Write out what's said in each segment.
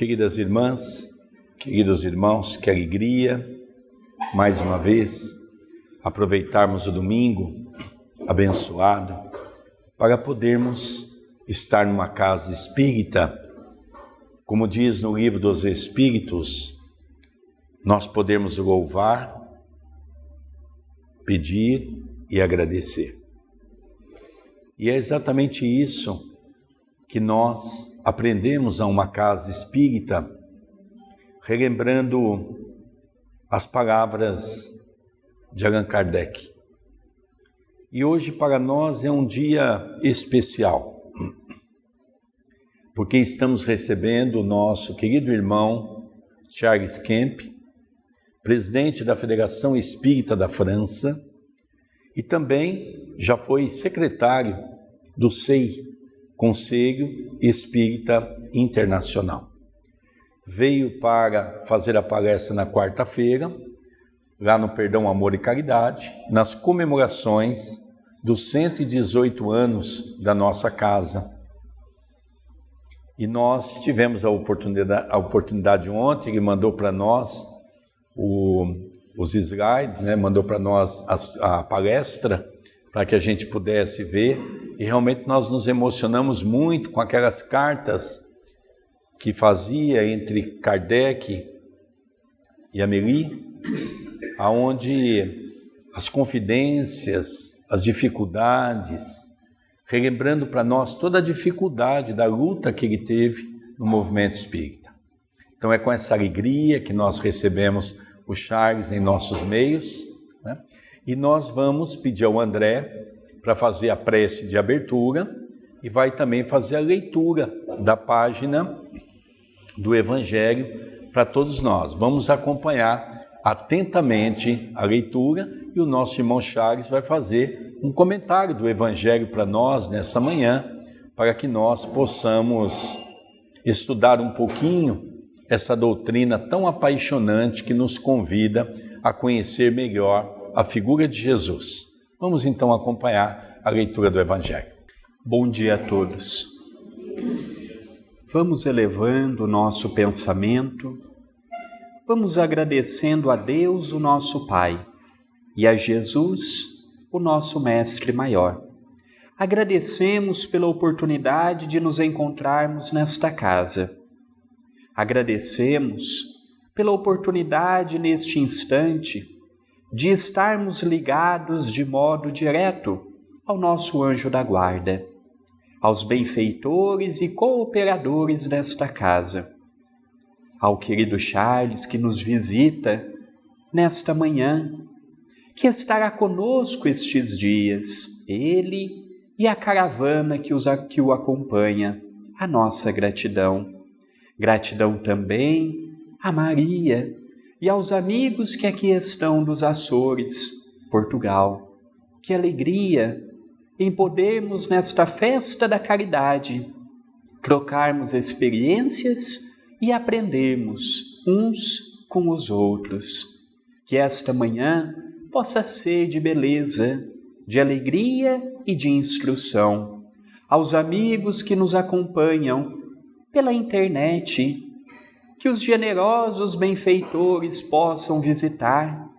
Queridas irmãs, queridos irmãos, que alegria, mais uma vez, aproveitarmos o domingo abençoado para podermos estar numa casa espírita. Como diz no livro dos Espíritos, nós podemos louvar, pedir e agradecer. E é exatamente isso que nós aprendemos a uma casa espírita, relembrando as palavras de Allan Kardec. E hoje para nós é um dia especial, porque estamos recebendo o nosso querido irmão Charles Kemp, presidente da Federação Espírita da França, e também já foi secretário do SEI, Conselho Espírita Internacional. Veio para fazer a palestra na quarta-feira, lá no Perdão, Amor e Caridade, nas comemorações dos 118 anos da nossa casa. E nós tivemos a oportunidade ontem, ele mandou para nós os slides, mandou para nós a palestra, para que a gente pudesse ver, e realmente nós nos emocionamos muito com aquelas cartas que fazia entre Kardec e Amélie, aonde as confidências, as dificuldades, relembrando para nós toda a dificuldade da luta que ele teve no movimento espírita. Então é com essa alegria que nós recebemos o Charles em nossos meios, e nós vamos pedir ao André para fazer a prece de abertura e vai também fazer a leitura da página do Evangelho para todos nós. Vamos acompanhar atentamente a leitura e o nosso irmão Charles vai fazer um comentário do Evangelho para nós nessa manhã, para que nós possamos estudar um pouquinho essa doutrina tão apaixonante que nos convida a conhecer melhor a figura de Jesus. Vamos então acompanhar a leitura do Evangelho. Bom dia a todos. Vamos elevando o nosso pensamento, vamos agradecendo a Deus, o nosso Pai, e a Jesus, o nosso Mestre Maior. Agradecemos pela oportunidade de nos encontrarmos nesta casa. Agradecemos pela oportunidade neste instante de estarmos ligados de modo direto ao nosso anjo da guarda, aos benfeitores e cooperadores desta casa, ao querido Charles que nos visita nesta manhã, que estará conosco estes dias, ele e a caravana que o acompanha, a nossa gratidão. Gratidão também a Maria e aos amigos que aqui estão dos Açores, Portugal. Que alegria em podermos, nesta festa da caridade, trocarmos experiências e aprendermos uns com os outros. Que esta manhã possa ser de beleza, de alegria e de instrução. Aos amigos que nos acompanham pela internet, que os generosos benfeitores possam visitar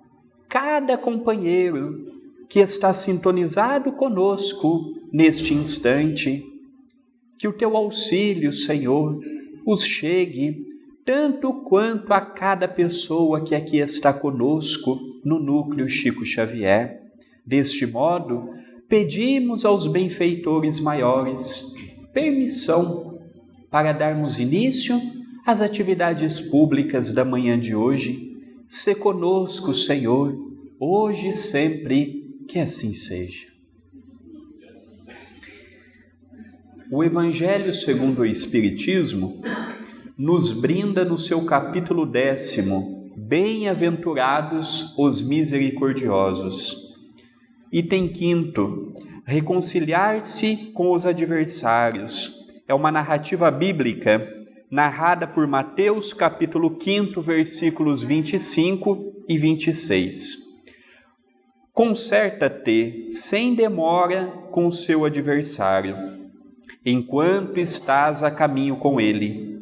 cada companheiro que está sintonizado conosco neste instante. Que o teu auxílio, Senhor, os chegue tanto quanto a cada pessoa que aqui está conosco no Núcleo Chico Xavier. Deste modo, pedimos aos benfeitores maiores permissão para darmos início às atividades públicas da manhã de hoje. Sê conosco, Senhor, hoje e sempre, que assim seja. O Evangelho segundo o Espiritismo nos brinda no seu capítulo 10º, Bem-aventurados os misericordiosos. Item 5º, reconciliar-se com os adversários. É uma narrativa bíblica narrada por Mateus, capítulo 5, versículos 25 e 26. Conserta-te sem demora com o seu adversário, enquanto estás a caminho com ele,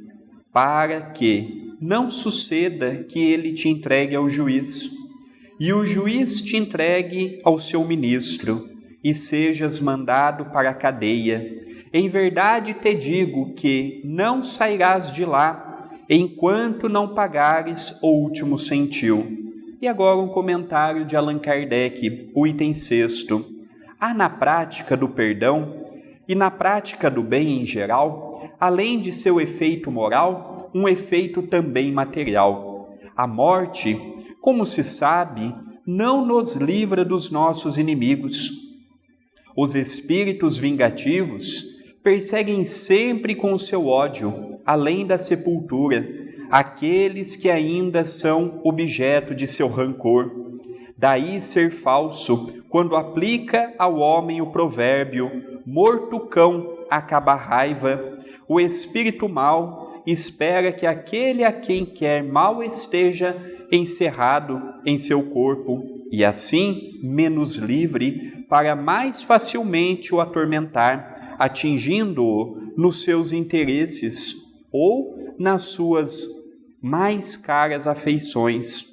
para que não suceda que ele te entregue ao juiz, e o juiz te entregue ao seu ministro, e sejas mandado para a cadeia. Em verdade te digo que não sairás de lá, enquanto não pagares o último centil. E agora um comentário de Allan Kardec, o item 6º. Há na prática do perdão e na prática do bem em geral, além de seu efeito moral, um efeito também material. A morte, como se sabe, não nos livra dos nossos inimigos. Os espíritos vingativos perseguem sempre com o seu ódio, além da sepultura, aqueles que ainda são objeto de seu rancor. Daí ser falso, quando aplica ao homem o provérbio: morto cão acaba a raiva. O espírito mau espera que aquele a quem quer mal esteja encerrado em seu corpo, e assim menos livre, para mais facilmente o atormentar, atingindo-o nos seus interesses ou nas suas mais caras afeições.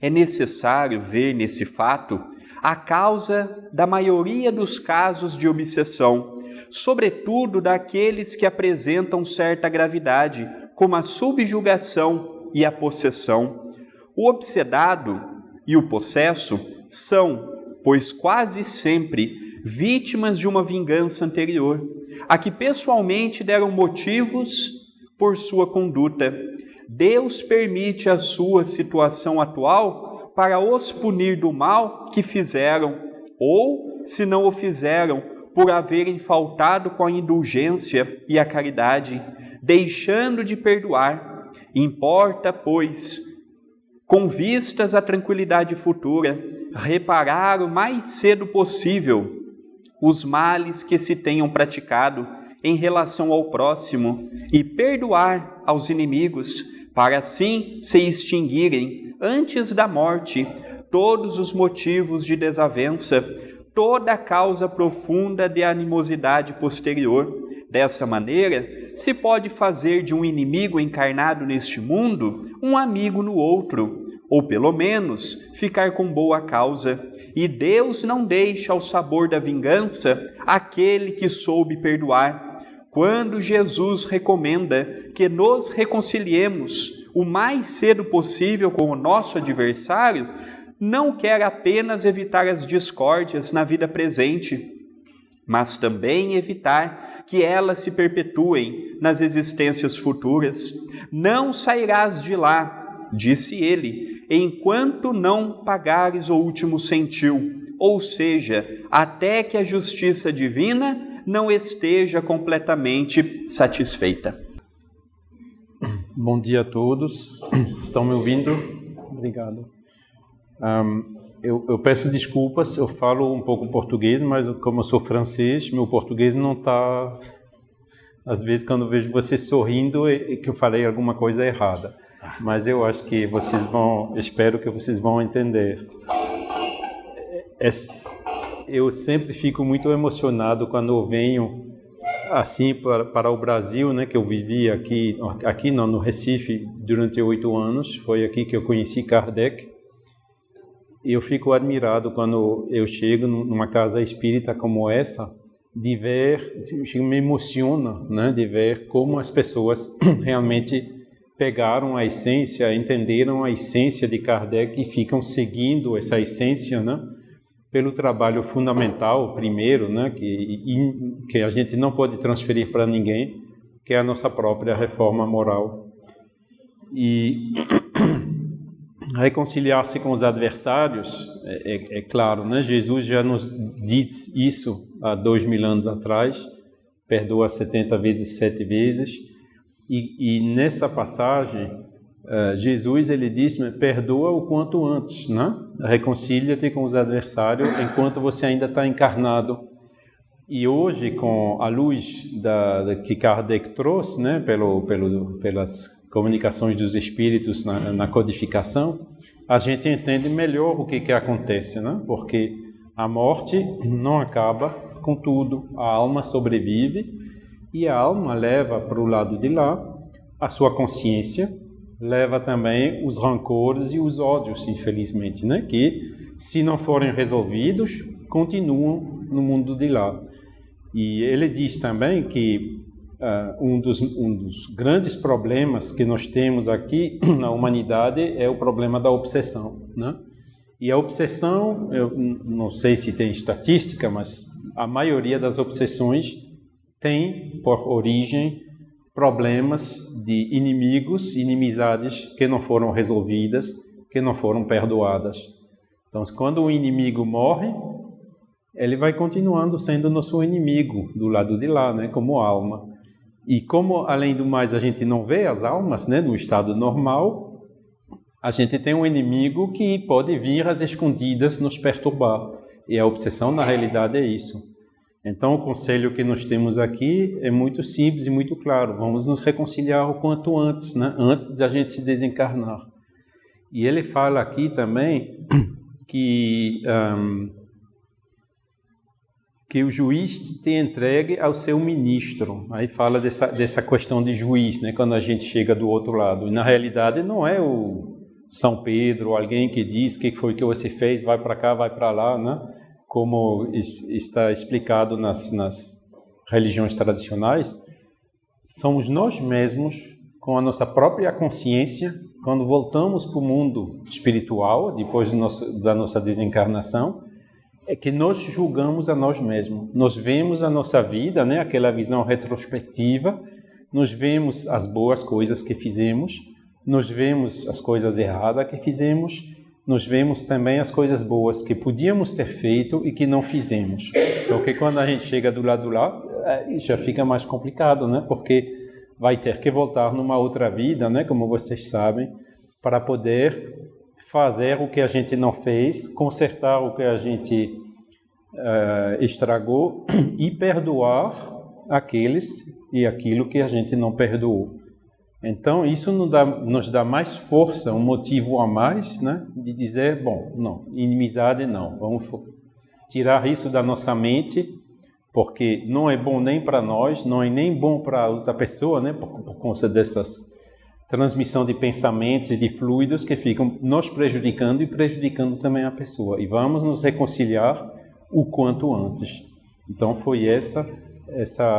É necessário ver nesse fato a causa da maioria dos casos de obsessão, sobretudo daqueles que apresentam certa gravidade, como a subjugação e a possessão. O obsedado e o possesso são, pois quase sempre, vítimas de uma vingança anterior, a que pessoalmente deram motivos por sua conduta. Deus permite a sua situação atual para os punir do mal que fizeram, ou, se não o fizeram, por haverem faltado com a indulgência e a caridade, deixando de perdoar. Importa, pois, com vistas à tranquilidade futura, reparar o mais cedo possível os males que se tenham praticado em relação ao próximo e perdoar aos inimigos, para assim se extinguirem antes da morte todos os motivos de desavença, toda a causa profunda de animosidade posterior. Dessa maneira, se pode fazer de um inimigo encarnado neste mundo um amigo no outro, ou pelo menos ficar com boa causa. E Deus não deixa ao sabor da vingança aquele que soube perdoar. Quando Jesus recomenda que nos reconciliemos o mais cedo possível com o nosso adversário, não quer apenas evitar as discórdias na vida presente, mas também evitar que elas se perpetuem nas existências futuras. Não sairás de lá, disse ele, enquanto não pagares o último centil, ou seja, até que a justiça divina não esteja completamente satisfeita. Bom dia a todos. Estão me ouvindo? Obrigado. Eu peço desculpas, eu falo um pouco português, mas como eu sou francês, meu português não está... Às vezes, quando eu vejo vocês sorrindo, é que eu falei alguma coisa errada. Mas eu acho que vocês vão... Espero que vocês vão entender. Eu sempre fico muito emocionado quando eu venho assim para o Brasil, né? Que eu vivi aqui não, no Recife durante 8 anos. Foi aqui que eu conheci Kardec. E eu fico admirado quando eu chego numa casa espírita como essa, de ver, me emociona, né? De ver como as pessoas realmente pegaram a essência, entenderam a essência de Kardec e ficam seguindo essa essência, né? Pelo trabalho fundamental, primeiro, né? Que a gente não pode transferir para ninguém, que é a nossa própria reforma moral. E reconciliar-se com os adversários, é claro, né? Jesus já nos diz isso há 2000 anos atrás, perdoa 70 vezes 7 vezes, e nessa passagem, Jesus ele diz, perdoa o quanto antes, né? Reconcilia-te com os adversários enquanto você ainda está encarnado. E hoje, com a luz que Kardec trouxe, né? Pelas comunicações dos espíritos na codificação, a gente entende melhor o que acontece, né? Porque a morte não acaba com tudo, a alma sobrevive e a alma leva para o lado de lá a sua consciência, leva também os rancores e os ódios, infelizmente, né? Que, se não forem resolvidos, continuam no mundo de lá. E ele diz também que um dos grandes problemas que nós temos aqui na humanidade é o problema da obsessão, né? E a obsessão, eu não sei se tem estatística, mas a maioria das obsessões tem por origem problemas de inimigos, inimizades que não foram resolvidas, que não foram perdoadas. Então, quando o inimigo morre, ele vai continuando sendo nosso inimigo do lado de lá, né, como alma. E como, além do mais, a gente não vê as almas, né, no estado normal, a gente tem um inimigo que pode vir às escondidas nos perturbar. E a obsessão, na realidade, é isso. Então, o conselho que nós temos aqui é muito simples e muito claro. Vamos nos reconciliar o quanto antes, né, antes de a gente se desencarnar. E ele fala aqui também que o juiz te entregue ao seu ministro. Aí fala dessa questão de juiz, né, quando a gente chega do outro lado. E na realidade não é o São Pedro, alguém que diz o que foi que você fez, vai para cá, vai para lá, né? Como está explicado nas religiões tradicionais. Somos nós mesmos, com a nossa própria consciência, quando voltamos para o mundo espiritual, depois da nossa desencarnação, é que nós julgamos a nós mesmos. Nós vemos a nossa vida, né, aquela visão retrospectiva, nós vemos as boas coisas que fizemos, nós vemos as coisas erradas que fizemos, nós vemos também as coisas boas que podíamos ter feito e que não fizemos. Só que quando a gente chega do lado lá, já fica mais complicado, né? Porque vai ter que voltar numa outra vida, né? Como vocês sabem, para poder fazer o que a gente não fez, consertar o que a gente estragou e perdoar aqueles e aquilo que a gente não perdoou. Então, isso nos dá mais força, um motivo a mais, né, de dizer, bom, não, inimizade não, vamos tirar isso da nossa mente, porque não é bom nem para nós, não é nem bom para outra pessoa, né, por conta dessas transmissão de pensamentos e de fluidos que ficam nos prejudicando e prejudicando também a pessoa. E vamos nos reconciliar o quanto antes. Então, foi essa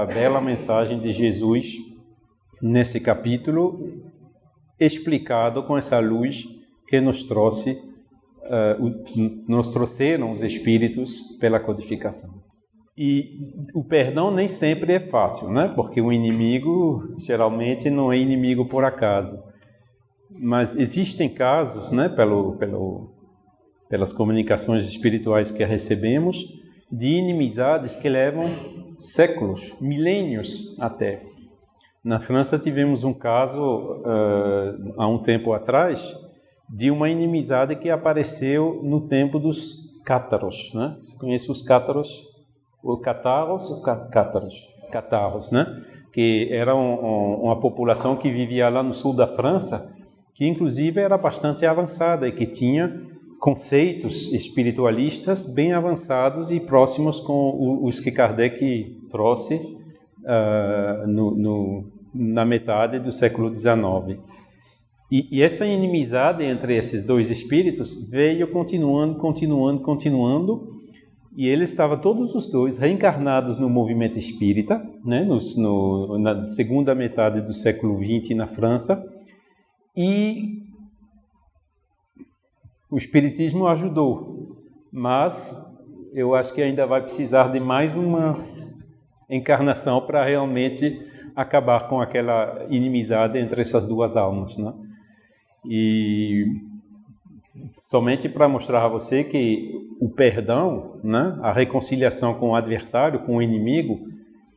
bela mensagem de Jesus nesse capítulo, explicado com essa luz que nos trouxeram os espíritos pela codificação. E o perdão nem sempre é fácil, né? Porque o inimigo geralmente não é inimigo por acaso. Mas existem casos, né, pelas comunicações espirituais que recebemos, de inimizades que levam séculos, milênios até. Na França tivemos um caso, há um tempo atrás, de uma inimizade que apareceu no tempo dos cátaros, né? Você conhece os cátaros? Ou catarros ou cátaros? Catarros, né? Que era uma população que vivia lá no sul da França, que inclusive era bastante avançada e que tinha conceitos espiritualistas bem avançados e próximos com os que Kardec trouxe na metade do século XIX. E essa inimizade entre esses dois espíritos veio continuando, e eles estavam todos os dois reencarnados no movimento espírita, né, na segunda metade do século XX na França, e o espiritismo ajudou, mas eu acho que ainda vai precisar de mais uma encarnação para realmente acabar com aquela inimizade entre essas duas almas, né? E somente para mostrar a você que o perdão, né, a reconciliação com o adversário, com o inimigo,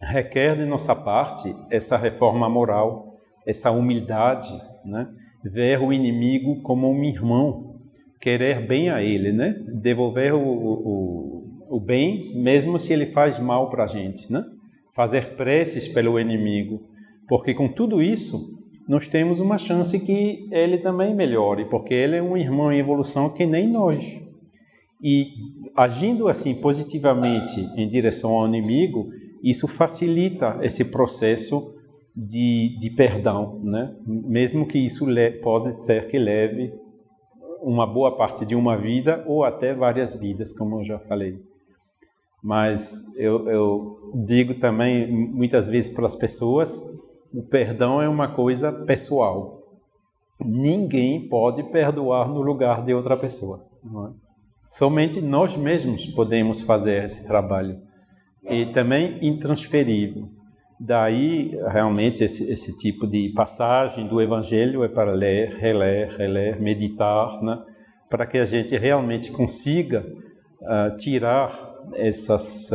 requer de nossa parte essa reforma moral, essa humildade, né? Ver o inimigo como um irmão, querer bem a ele, né? Devolver o bem, mesmo se ele faz mal para a gente, né? Fazer preces pelo inimigo, porque com tudo isso nós temos uma chance que ele também melhore, porque ele é um irmão em evolução que nem nós. E agindo assim positivamente em direção ao inimigo, isso facilita esse processo de perdão, né? Mesmo que isso pode ser que leve uma boa parte de uma vida ou até várias vidas, como eu já falei. Mas eu digo também, muitas vezes para as pessoas, o perdão é uma coisa pessoal. Ninguém pode perdoar no lugar de outra pessoa. Não é? Somente nós mesmos podemos fazer esse trabalho. E também intransferível. Daí, realmente, esse tipo de passagem do Evangelho é para ler, reler, meditar, né? Para que a gente realmente consiga tirar essas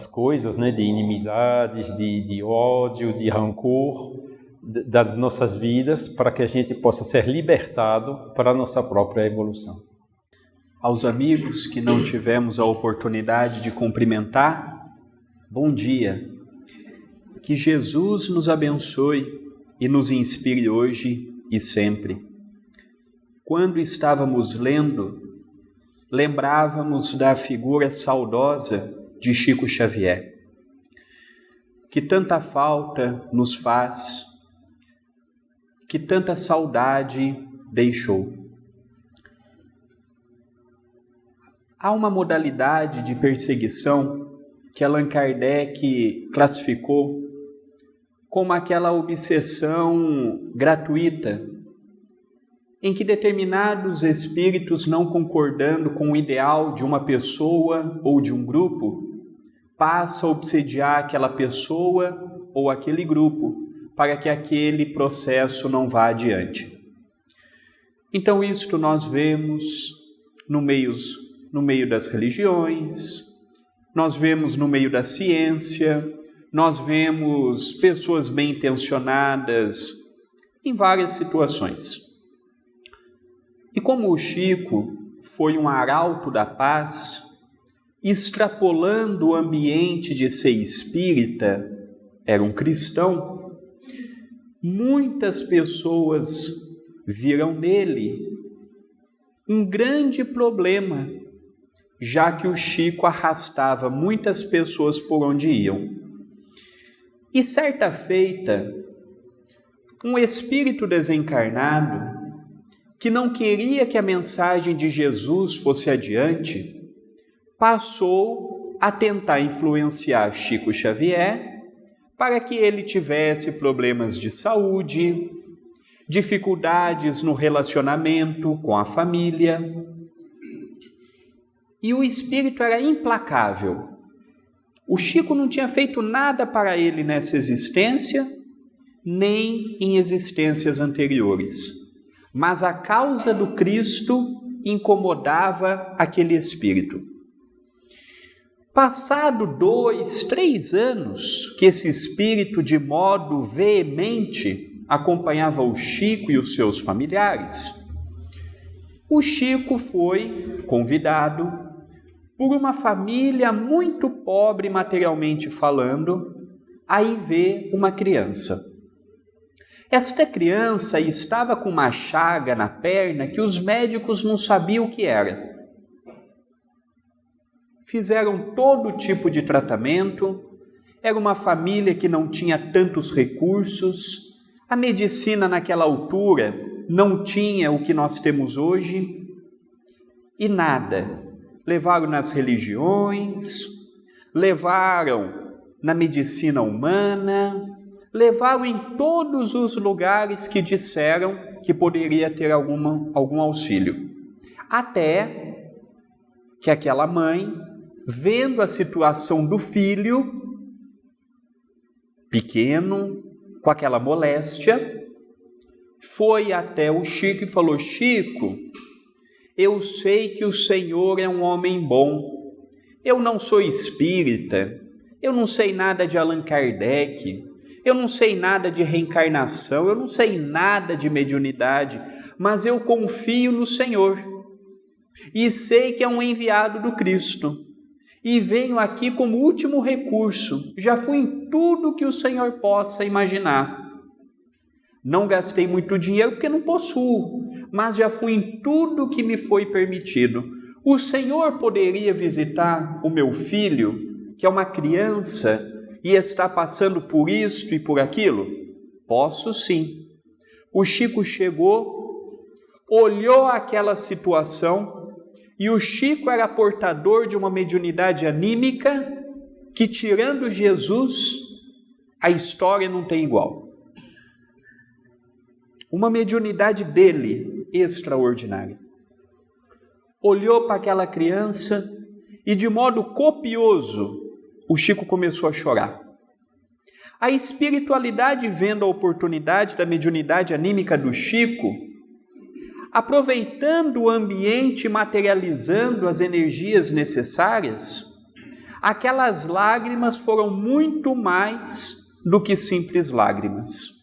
coisas, né? De inimizades, de ódio, de rancor das nossas vidas, para que a gente possa ser libertado para a nossa própria evolução. Aos amigos que não tivemos a oportunidade de cumprimentar, bom dia. Que Jesus nos abençoe e nos inspire hoje e sempre. Quando estávamos lendo, lembrávamos da figura saudosa de Chico Xavier, que tanta falta nos faz, que tanta saudade deixou. Há uma modalidade de perseguição que Allan Kardec classificou como aquela obsessão gratuita, em que determinados espíritos, não concordando com o ideal de uma pessoa ou de um grupo, passa a obsediar aquela pessoa ou aquele grupo, para que aquele processo não vá adiante. Então isto nós vemos no meio das religiões, nós vemos no meio da ciência, nós vemos pessoas bem intencionadas em várias situações. E como o Chico foi um arauto da paz, extrapolando o ambiente de ser espírita, era um cristão, muitas pessoas viram nele um grande problema, já que o Chico arrastava muitas pessoas por onde iam. E certa feita, um espírito desencarnado, que não queria que a mensagem de Jesus fosse adiante, passou a tentar influenciar Chico Xavier para que ele tivesse problemas de saúde, dificuldades no relacionamento com a família. E o espírito era implacável. O Chico não tinha feito nada para ele nessa existência, nem em existências anteriores. Mas a causa do Cristo incomodava aquele espírito. Passado 2, 3 anos que esse espírito de modo veemente acompanhava o Chico e os seus familiares, o Chico foi convidado por uma família muito pobre materialmente falando, aí vê uma criança. Esta criança estava com uma chaga na perna que os médicos não sabiam o que era. Fizeram todo tipo de tratamento, era uma família que não tinha tantos recursos, a medicina naquela altura não tinha o que nós temos hoje, e nada. Levaram nas religiões, levaram na medicina humana, levaram em todos os lugares que disseram que poderia ter algum auxílio. Até que aquela mãe, vendo a situação do filho pequeno, com aquela moléstia, foi até o Chico e falou: Chico, eu sei que o Senhor é um homem bom, eu não sou espírita, eu não sei nada de Allan Kardec, eu não sei nada de reencarnação, eu não sei nada de mediunidade, mas eu confio no Senhor e sei que é um enviado do Cristo e venho aqui como último recurso, já fui em tudo que o Senhor possa imaginar. Não gastei muito dinheiro porque não possuo, mas já fui em tudo que me foi permitido. O Senhor poderia visitar o meu filho, que é uma criança e está passando por isto e por aquilo? Posso sim. O Chico chegou, olhou aquela situação, e o Chico era portador de uma mediunidade anímica que, tirando Jesus, a história não tem igual. Uma mediunidade dele extraordinária. Olhou para aquela criança e, de modo copioso, o Chico começou a chorar. A espiritualidade, vendo a oportunidade da mediunidade anímica do Chico, aproveitando o ambiente, materializando as energias necessárias, aquelas lágrimas foram muito mais do que simples lágrimas.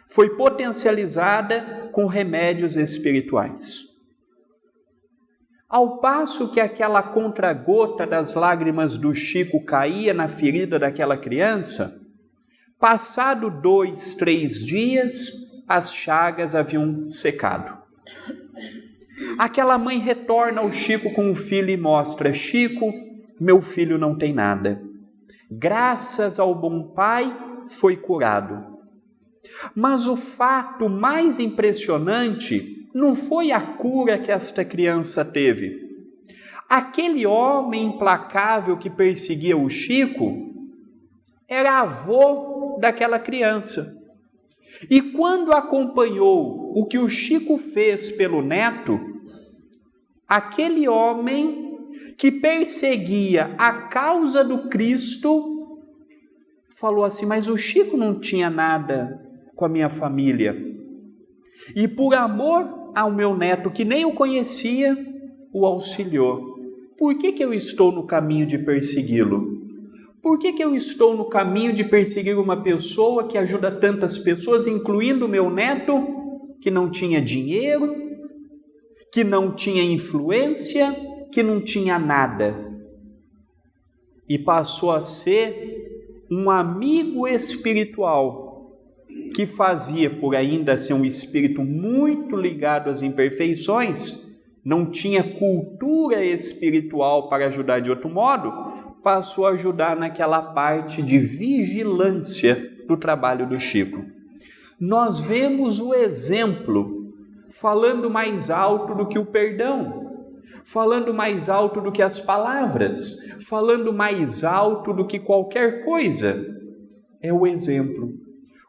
Foi potencializada com remédios espirituais. Ao passo que aquela contragota das lágrimas do Chico caía na ferida daquela criança, passado 2, 3 dias, as chagas haviam secado. Aquela mãe retorna ao Chico com o filho e mostra: Chico, meu filho não tem nada. Graças ao bom pai, foi curado. Mas o fato mais impressionante não foi a cura que esta criança teve. Aquele homem implacável que perseguia o Chico era avô daquela criança. E quando acompanhou o que o Chico fez pelo neto, aquele homem que perseguia a causa do Cristo falou assim: mas o Chico não tinha nada com a minha família. E por amor ao meu neto, que nem o conhecia, o auxiliou. Por que eu estou no caminho de persegui-lo? Por que eu estou no caminho de perseguir uma pessoa que ajuda tantas pessoas, incluindo o meu neto, que não tinha dinheiro, que não tinha influência, que não tinha nada? E passou a ser um amigo espiritual, que fazia, por ainda ser um espírito muito ligado às imperfeições, não tinha cultura espiritual para ajudar de outro modo, passou a ajudar naquela parte de vigilância do trabalho do Chico. Nós vemos o exemplo falando mais alto do que o perdão, falando mais alto do que as palavras, falando mais alto do que qualquer coisa. É o exemplo.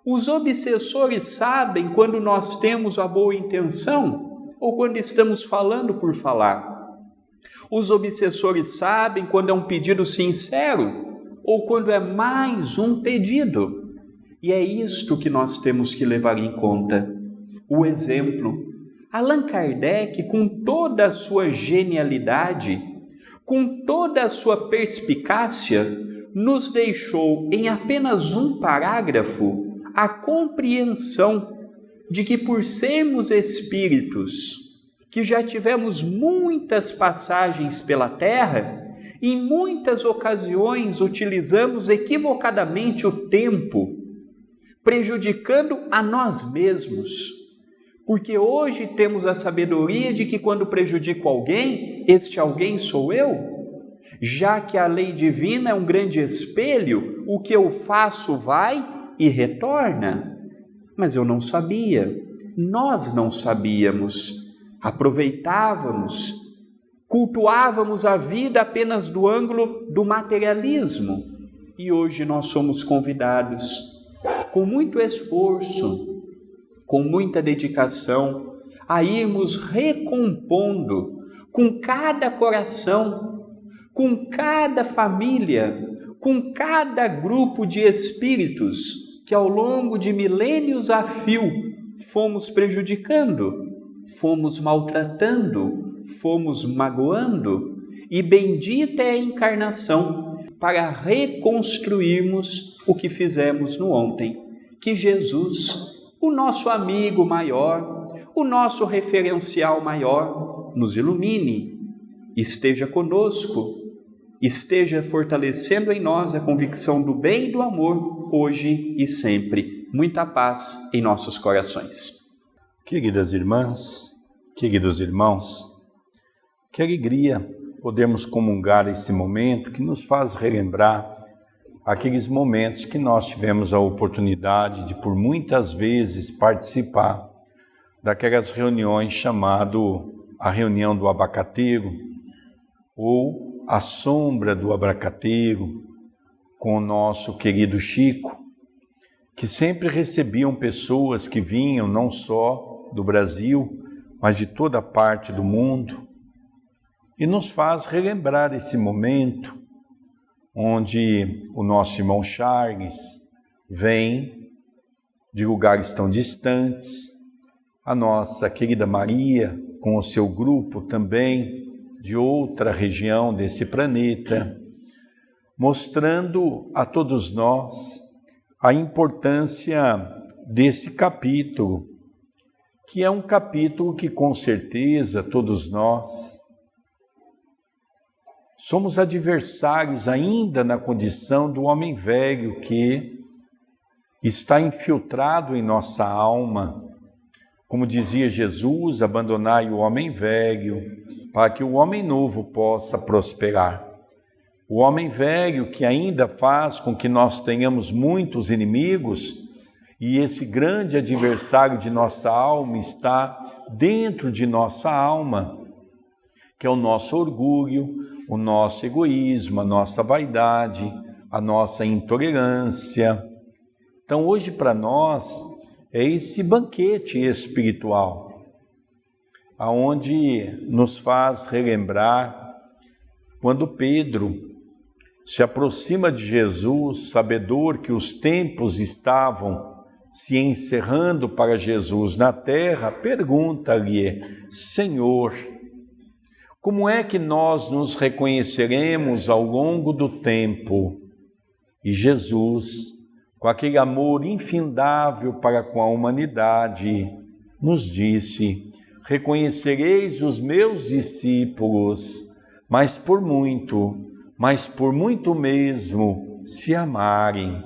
Os obsessores sabem quando nós temos a boa intenção ou quando estamos falando por falar. Os obsessores sabem quando é um pedido sincero ou quando é mais um pedido. E é isto que nós temos que levar em conta. O exemplo. Allan Kardec, com toda a sua genialidade, com toda a sua perspicácia, nos deixou em apenas um parágrafo a compreensão de que, por sermos espíritos que já tivemos muitas passagens pela Terra, em muitas ocasiões utilizamos equivocadamente o tempo, prejudicando a nós mesmos, porque hoje temos a sabedoria de que quando prejudico alguém, este alguém sou eu. Já que a lei divina é um grande espelho, o que eu faço vai e retorna. Mas eu não sabia, nós não sabíamos, aproveitávamos, cultuávamos a vida apenas do ângulo do materialismo. E hoje nós somos convidados, com muito esforço, com muita dedicação, a irmos recompondo com cada coração, com cada família, com cada grupo de espíritos que ao longo de milênios a fio fomos prejudicando, fomos maltratando, fomos magoando, e bendita é a encarnação para reconstruirmos o que fizemos no ontem. Que Jesus, o nosso amigo maior, o nosso referencial maior, nos ilumine, esteja conosco, esteja fortalecendo em nós a convicção do bem e do amor, hoje e sempre. Muita paz em nossos corações. Queridas irmãs, queridos irmãos, que alegria podermos comungar esse momento que nos faz relembrar aqueles momentos que nós tivemos a oportunidade de, por muitas vezes, participar daquelas reuniões chamado a reunião do abacateiro, ou a sombra do abacateiro, com o nosso querido Chico, que sempre recebiam pessoas que vinham não só do Brasil, mas de toda parte do mundo, e nos faz relembrar esse momento onde o nosso irmão Charles vem de lugares tão distantes, a nossa querida Maria, com o seu grupo também de outra região desse planeta, mostrando a todos nós a importância desse capítulo, que é um capítulo que com certeza todos nós somos adversários ainda na condição do homem velho que está infiltrado em nossa alma. Como dizia Jesus, abandonai o homem velho para que o homem novo possa prosperar. O homem velho que ainda faz com que nós tenhamos muitos inimigos, e esse grande adversário de nossa alma está dentro de nossa alma, que é o nosso orgulho, o nosso egoísmo, a nossa vaidade, a nossa intolerância. Então hoje para nós é esse banquete espiritual, aonde nos faz relembrar quando Pedro se aproxima de Jesus, sabedor que os tempos estavam se encerrando para Jesus na terra, pergunta-lhe: Senhor, como é que nós nos reconheceremos ao longo do tempo? E Jesus, com aquele amor infindável para com a humanidade, nos disse: reconhecereis os meus discípulos, mas por muito mesmo, se amarem.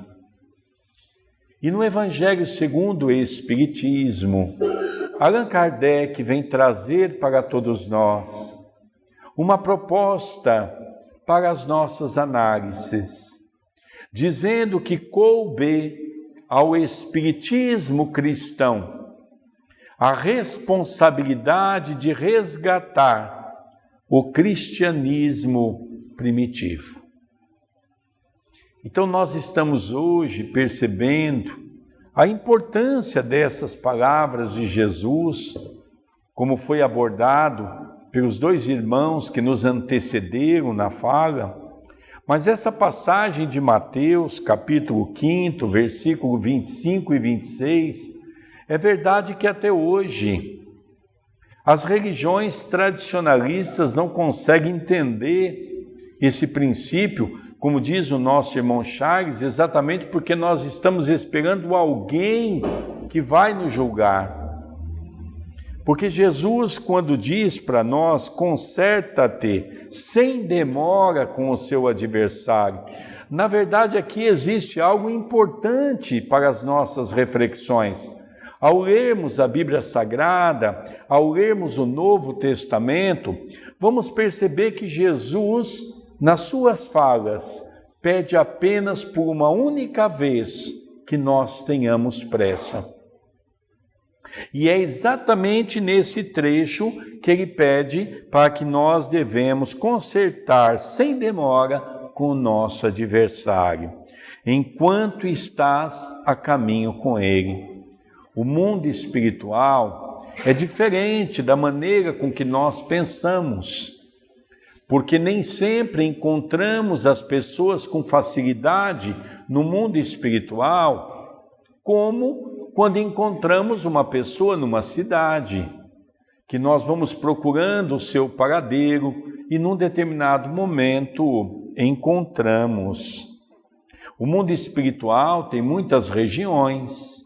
E no Evangelho segundo o Espiritismo, Allan Kardec vem trazer para todos nós uma proposta para as nossas análises, dizendo que coube ao Espiritismo cristão a responsabilidade de resgatar o cristianismo primitivo. Então nós estamos hoje percebendo a importância dessas palavras de Jesus, como foi abordado pelos dois irmãos que nos antecederam na fala, mas essa passagem de Mateus, capítulo 5, versículo 25 e 26, é verdade que até hoje as religiões tradicionalistas não conseguem entender esse princípio, como diz o nosso irmão Charles, exatamente porque nós estamos esperando alguém que vai nos julgar. Porque Jesus, quando diz para nós, conserta-te sem demora com o seu adversário, na verdade aqui existe algo importante para as nossas reflexões. Ao lermos a Bíblia Sagrada, ao lermos o Novo Testamento, vamos perceber que Jesus, nas suas falas, pede apenas por uma única vez que nós tenhamos pressa. E é exatamente nesse trecho que ele pede para que nós devemos consertar sem demora com o nosso adversário, enquanto estás a caminho com ele. O mundo espiritual é diferente da maneira com que nós pensamos, porque nem sempre encontramos as pessoas com facilidade no mundo espiritual, como quando encontramos uma pessoa numa cidade, que nós vamos procurando o seu paradeiro e num determinado momento encontramos. O mundo espiritual tem muitas regiões,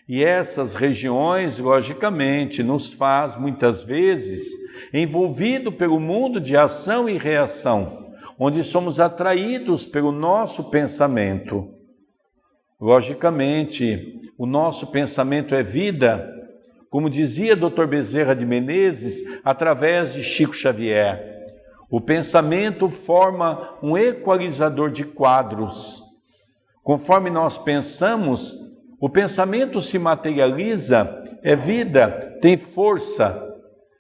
e essas regiões, logicamente, nos faz muitas vezes envolvido pelo mundo de ação e reação, onde somos atraídos pelo nosso pensamento. Logicamente, o nosso pensamento é vida, como dizia Dr. Bezerra de Menezes, através de Chico Xavier. O pensamento forma um equalizador de quadros. Conforme nós pensamos, o pensamento se materializa, é vida, tem força.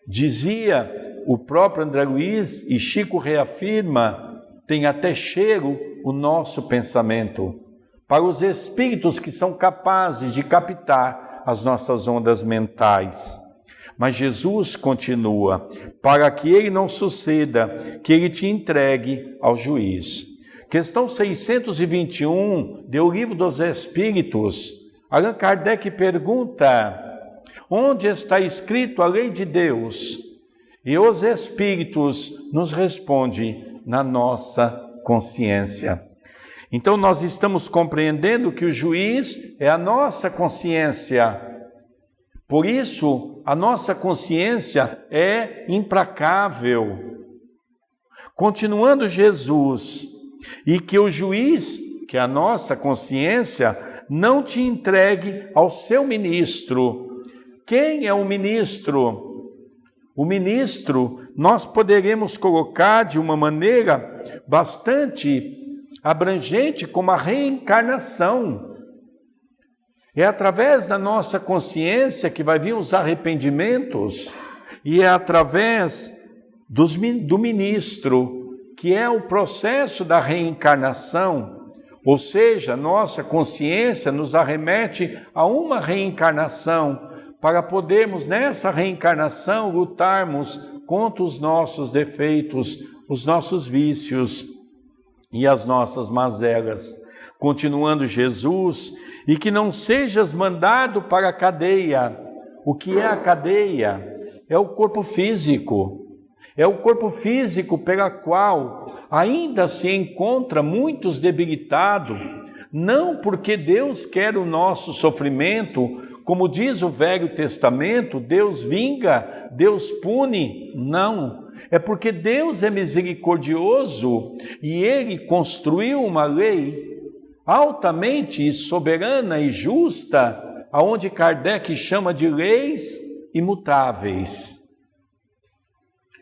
Dizia o próprio André Luiz, e Chico reafirma, tem até cheiro o nosso pensamento. Para os espíritos que são capazes de captar as nossas ondas mentais. Mas Jesus continua, para que ele não suceda, que ele te entregue ao juiz. Questão 621, do Livro dos Espíritos, Allan Kardec pergunta, onde está escrito a lei de Deus? E os Espíritos nos respondem, na nossa consciência. Então nós estamos compreendendo que o juiz é a nossa consciência. Por isso, a nossa consciência é implacável. Continuando Jesus, e que o juiz, que é a nossa consciência, não te entregue ao seu ministro. Quem é o ministro? O ministro nós poderemos colocar de uma maneira bastante abrangente como a reencarnação. É através da nossa consciência que vai vir os arrependimentos e é através do ministro, que é o processo da reencarnação, ou seja, nossa consciência nos arremete a uma reencarnação, para podermos nessa reencarnação lutarmos contra os nossos defeitos, os nossos vícios e as nossas mazelas. Continuando Jesus, e que não sejas mandado para a cadeia. O que é a cadeia? É o corpo físico. É o corpo físico pela qual ainda se encontra muitos debilitados, não porque Deus quer o nosso sofrimento, como diz o Velho Testamento, Deus vinga, Deus pune, não. É porque Deus é misericordioso e Ele construiu uma lei altamente soberana e justa, aonde Kardec chama de leis imutáveis.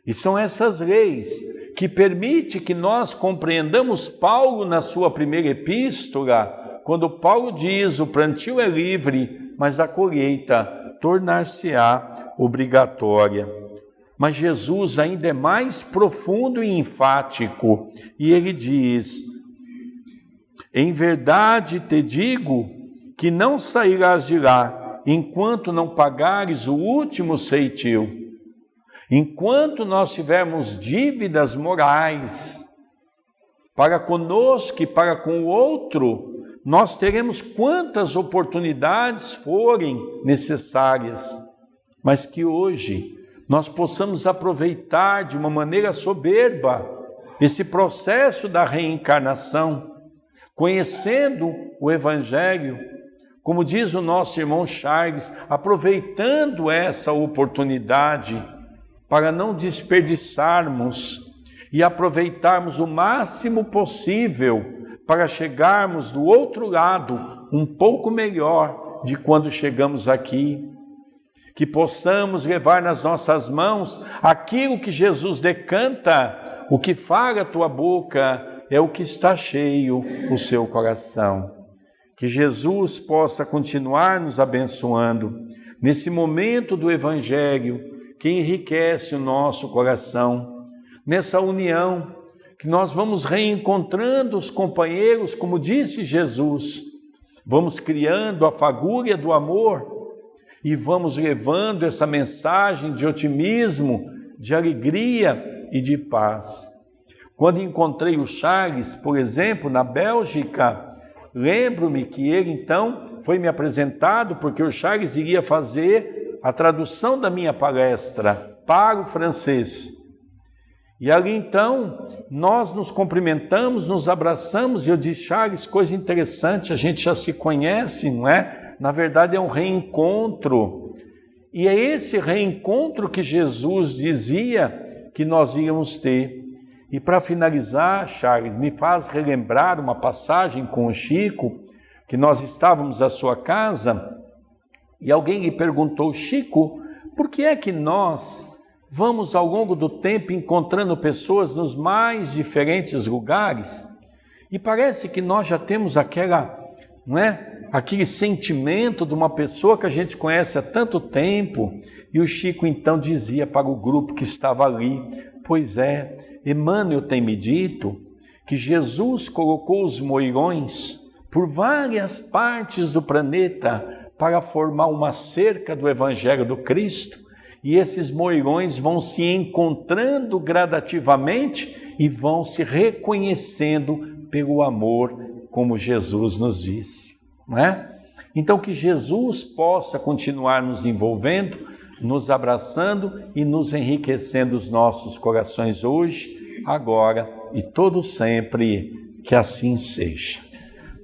E são essas leis que permitem que nós compreendamos Paulo na sua primeira epístola, quando Paulo diz, o plantio é livre, mas a colheita tornar-se-á obrigatória. Mas Jesus ainda é mais profundo e enfático, e ele diz, em verdade te digo que não sairás de lá, enquanto não pagares o último ceitil. Enquanto nós tivermos dívidas morais para conosco e para com o outro, nós teremos quantas oportunidades forem necessárias, mas que hoje nós possamos aproveitar de uma maneira soberba esse processo da reencarnação, conhecendo o Evangelho, como diz o nosso irmão Charles, aproveitando essa oportunidade para não desperdiçarmos e aproveitarmos o máximo possível para chegarmos do outro lado um pouco melhor de quando chegamos aqui. Que possamos levar nas nossas mãos aquilo que Jesus decanta, o que fala a tua boca é o que está cheio o seu coração. Que Jesus possa continuar nos abençoando nesse momento do Evangelho que enriquece o nosso coração, nessa união que nós vamos reencontrando os companheiros, como disse Jesus, vamos criando a fagulha do amor e vamos levando essa mensagem de otimismo, de alegria e de paz. Quando encontrei o Charles, por exemplo, na Bélgica, lembro-me que ele então foi me apresentado porque o Charles iria fazer a tradução da minha palestra para o francês. E ali então, nós nos cumprimentamos, nos abraçamos, e eu disse, Charles, coisa interessante, a gente já se conhece, não é? Na verdade é um reencontro. E é esse reencontro que Jesus dizia que nós íamos ter. E para finalizar, Charles, me faz relembrar uma passagem com o Chico, que nós estávamos à sua casa, e alguém lhe perguntou, Chico, por que é que nós vamos ao longo do tempo encontrando pessoas nos mais diferentes lugares e parece que nós já temos aquele sentimento de uma pessoa que a gente conhece há tanto tempo. E o Chico então dizia para o grupo que estava ali: pois é, Emmanuel tem me dito que Jesus colocou os moirões por várias partes do planeta para formar uma cerca do Evangelho do Cristo, e esses moirões vão se encontrando gradativamente e vão se reconhecendo pelo amor, como Jesus nos disse, não é? Então que Jesus possa continuar nos envolvendo, nos abraçando e nos enriquecendo os nossos corações hoje, agora e todo sempre, que assim seja.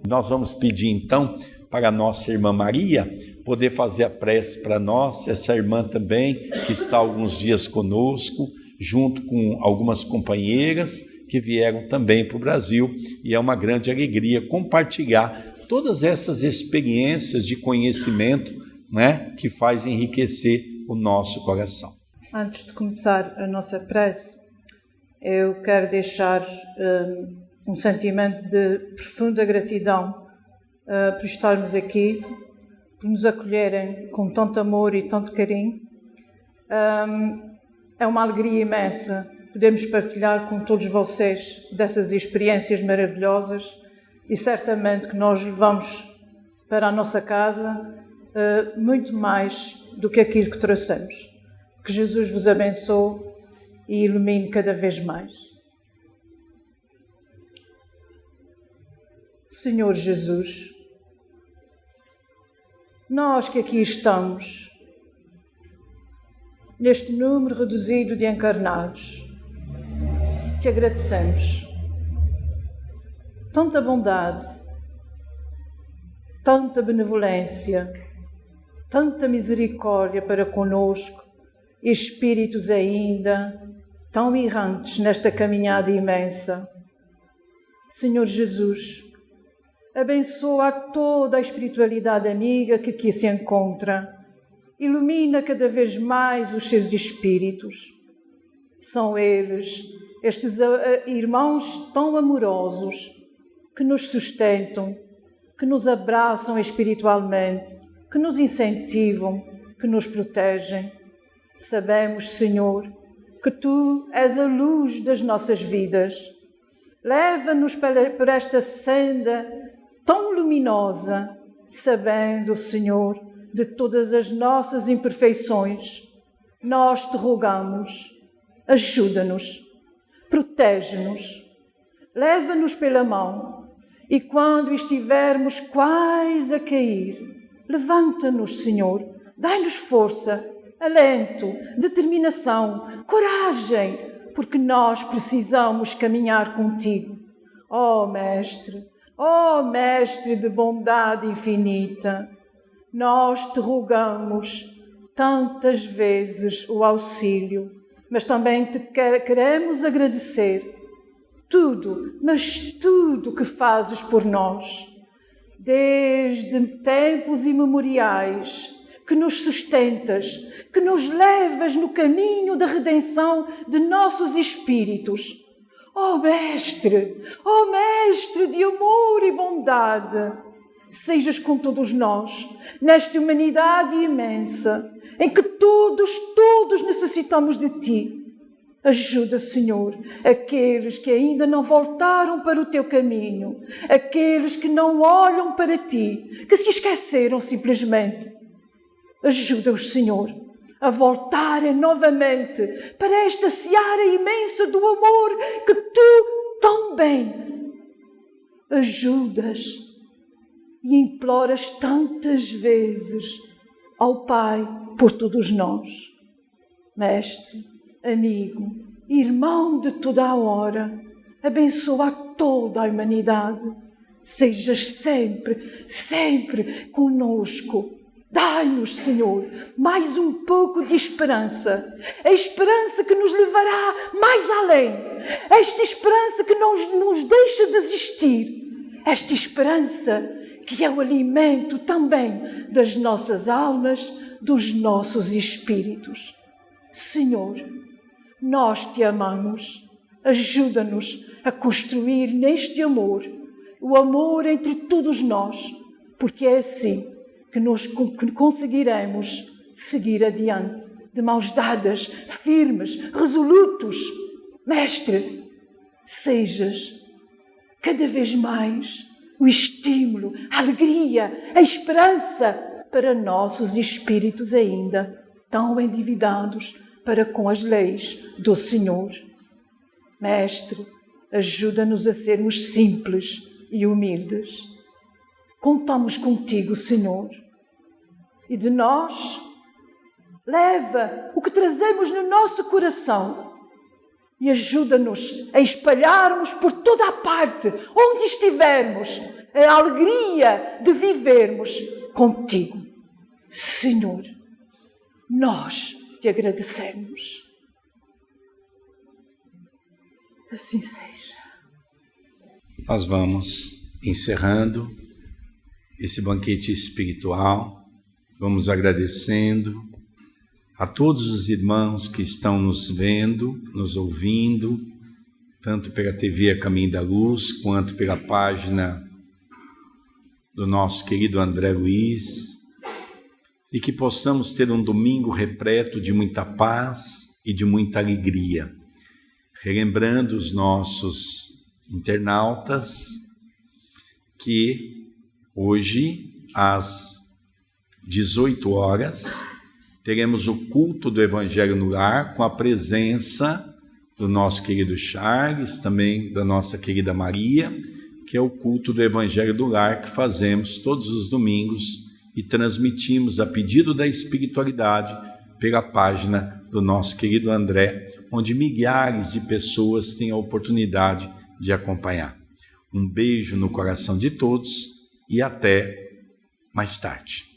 Nós vamos pedir então para a nossa irmã Maria poder fazer a prece para nós, essa irmã também que está há alguns dias conosco, junto com algumas companheiras que vieram também para o Brasil, e é uma grande alegria compartilhar todas essas experiências de conhecimento, né, que faz enriquecer o nosso coração. Antes de começar a nossa prece, eu quero deixar um sentimento de profunda gratidão por estarmos aqui, por nos acolherem com tanto amor e tanto carinho. É uma alegria imensa podermos partilhar com todos vocês dessas experiências maravilhosas, e certamente que nós levamos para a nossa casa muito mais do que aquilo que trouxemos. Que Jesus vos abençoe e ilumine cada vez mais. Senhor Jesus, nós que aqui estamos, neste número reduzido de encarnados, te agradecemos. Tanta bondade, tanta benevolência, tanta misericórdia para conosco, espíritos ainda tão errantes nesta caminhada imensa. Senhor Jesus, abençoa toda a espiritualidade amiga que aqui se encontra. Ilumina cada vez mais os seus espíritos. São eles, estes irmãos tão amorosos, que nos sustentam, que nos abraçam espiritualmente, que nos incentivam, que nos protegem. Sabemos, Senhor, que Tu és a luz das nossas vidas. Leva-nos por esta senda tão luminosa, sabendo, Senhor, de todas as nossas imperfeições. Nós te rogamos, ajuda-nos, protege-nos, leva-nos pela mão, e quando estivermos quase a cair, levanta-nos, Senhor, dai-nos força, alento, determinação, coragem, porque nós precisamos caminhar contigo. Ó Mestre de bondade infinita, nós te rogamos tantas vezes o auxílio, mas também te queremos agradecer tudo, mas tudo que fazes por nós, desde tempos imemoriais, que nos sustentas, que nos levas no caminho da redenção de nossos espíritos. Ó Mestre de amor e bondade, sejas com todos nós, nesta humanidade imensa, em que todos necessitamos de Ti. Ajuda, Senhor, aqueles que ainda não voltaram para o Teu caminho, aqueles que não olham para Ti, que se esqueceram simplesmente. Ajuda-os, Senhor, a voltarem novamente para esta seara imensa do amor que Tu tão bem ajudas e imploras tantas vezes ao Pai por todos nós. Mestre, amigo, irmão de toda a hora, abençoa toda a humanidade. Sejas sempre conosco. Dai-nos, Senhor, mais um pouco de esperança, a esperança que nos levará mais além, esta esperança que não nos deixa desistir, esta esperança que é o alimento também das nossas almas, dos nossos espíritos. Senhor, nós te amamos. Ajuda-nos a construir neste amor o amor entre todos nós, porque é assim que nós conseguiremos seguir adiante, de mãos dadas, firmes, resolutos. Mestre, sejas cada vez mais o estímulo, a alegria, a esperança para nossos espíritos ainda tão endividados para com as leis do Senhor. Mestre, ajuda-nos a sermos simples e humildes. Contamos contigo, Senhor. E de nós, leva o que trazemos no nosso coração e ajuda-nos a espalharmos por toda a parte, onde estivermos, a alegria de vivermos contigo. Senhor, nós te agradecemos. Assim seja. Nós vamos encerrando esse banquete espiritual, vamos agradecendo a todos os irmãos que estão nos vendo, nos ouvindo, tanto pela TV A Caminho da Luz, quanto pela página do nosso querido André Luiz, e que possamos ter um domingo repleto de muita paz e de muita alegria. Relembrando os nossos internautas que hoje, às 18 horas, teremos o culto do Evangelho no Lar, com a presença do nosso querido Charles, também da nossa querida Maria, que é o culto do Evangelho do Lar que fazemos todos os domingos e transmitimos a pedido da espiritualidade pela página do nosso querido André, onde milhares de pessoas têm a oportunidade de acompanhar. Um beijo no coração de todos e até mais tarde.